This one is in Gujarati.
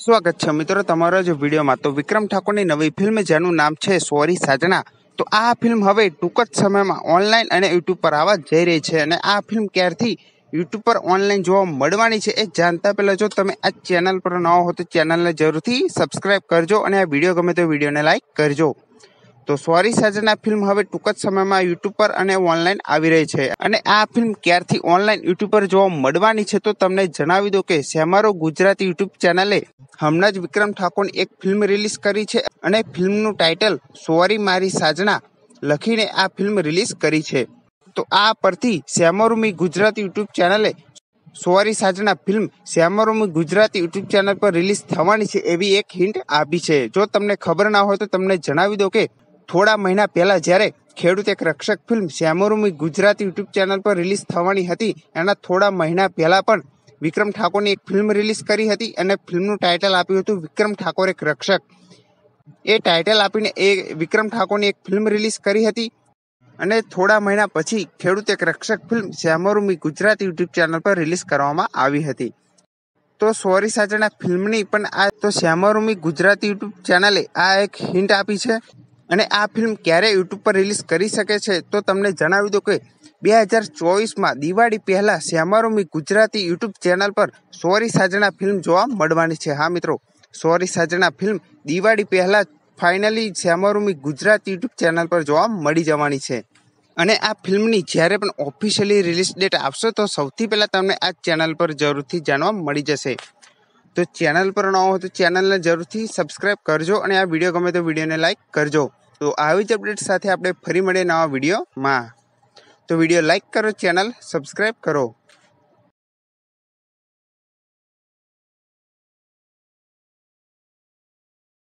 સ્વાગત છે મિત્રો તમારા જ વિડીયોમાં। તો વિક્રમ ઠાકોરની નવી ફિલ્મ જેનું નામ છે સોરી સાજણા, તો આ ફિલ્મ હવે ટૂંક જ સમયમાં ઓનલાઈન અને યુટ્યુબ પર આવવા જઈ રહી છે। અને આ ફિલ્મ ક્યારથી યુટ્યુબ પર ઓનલાઈન જોવા મળવાની છે એ જાણતા પહેલા જો તમે આ ચેનલ પર નવા હો તો ચેનલને જરૂરથી સબસ્ક્રાઇબ કરજો અને આ વિડીયો ગમે તો વિડીયોને લાઈક કરજો। તો સોરી સાજણા ફિલ્મ હવે ટૂંક જ સમયમાં યુટ્યુબ પર અને ઓનલાઈન આવી રહી છે। અને આ ફિલ્મ ક્યારથી ઓનલાઈન યુટ્યુબ પર જોવા મળવાની છે તો તમને જણાવી દો કે સેમારો ગુજરાતી યુટ્યુબ ચેનલે હમણાં જ વિક્રમ ઠાકોરની એક ફિલ્મ રિલીઝ કરી છે અને ફિલ્મનું ટાઇટલ સોરી મારી સાજણા લખીને આ ફિલ્મ રિલીઝ કરી છે। તો આ પરથી સેમારુમી ગુજરાતી યુટ્યુબ ચેનલે sorry Saajna film ShemarooMe Gujarati YouTube channel પર રિલીઝ થવાની છે એવી એક હિન્ટ આપી છે। જો તમને ખબર ના હોય તો તમને જણાવી દો કે થોડા મહિના પહેલા જ્યારે ખેડૂત એક રક્ષક film ShemarooMe Gujarati YouTube channel પર રિલીઝ થવાની હતી એના થોડા મહિના પહેલા પણ વિક્રમ ઠાકોરની એક ફિલ્મ રિલીઝ કરી હતી અને ફિલ્મનું ટાઇટલ આપ્યું હતું વિક્રમ ઠાકોર એક રક્ષક। એ ટાઇટલ આપીને એ વિક્રમ ઠાકોરની એક ફિલ્મ રિલીઝ કરી હતી અને થોડા મહિના પછી ખેડૂત એક રક્ષક film ShemarooMe Gujarati YouTube channel પર રિલીઝ કરવામાં આવી હતી। તો સોરી સાજણા ફિલ્મની પણ આ તો સેમારુમી ગુજરાતી યુટ્યુબ ચેનલે આ એક હિન્ટ આપી છે અને આ ફિલ્મ ક્યારે યુટ્યુબ પર રિલીઝ કરી શકે છે તો તમને જણાવી દો કે 2024માં દિવાળી પહેલા સેમારુમી ગુજરાતી યુટ્યુબ ચેનલ પર સોરી સાજણા ફિલ્મ જોવા મળવાની છે। હા મિત્રો, સોરી સાજણા ફિલ્મ દિવાળી પહેલા ફાઇનલી સેમારુમી ગુજરાતી યુટ્યુબ ચેનલ પર જોવા મળી જવાની છે। અને આ ફિલ્મની જ્યારે પણ ઓફિશિયલી રિલીઝ ડેટ આવશે તો સૌથી પહેલા તમને આ ચેનલ પર જરૂરથી જાણવા મળી જશે। તો ચેનલ પર ન હોય તો ચેનલને જરૂરથી સબસ્ક્રાઇબ કરજો અને આ વિડીયો ગમે તો વિડીયોને લાઈક કરજો। તો આવી જ અપડેટ સાથે આપણે ફરી મળીએ નવા વિડીયોમાં। તો વિડીયો લાઈક કરો, ચેનલ સબસ્ક્રાઇબ કરો।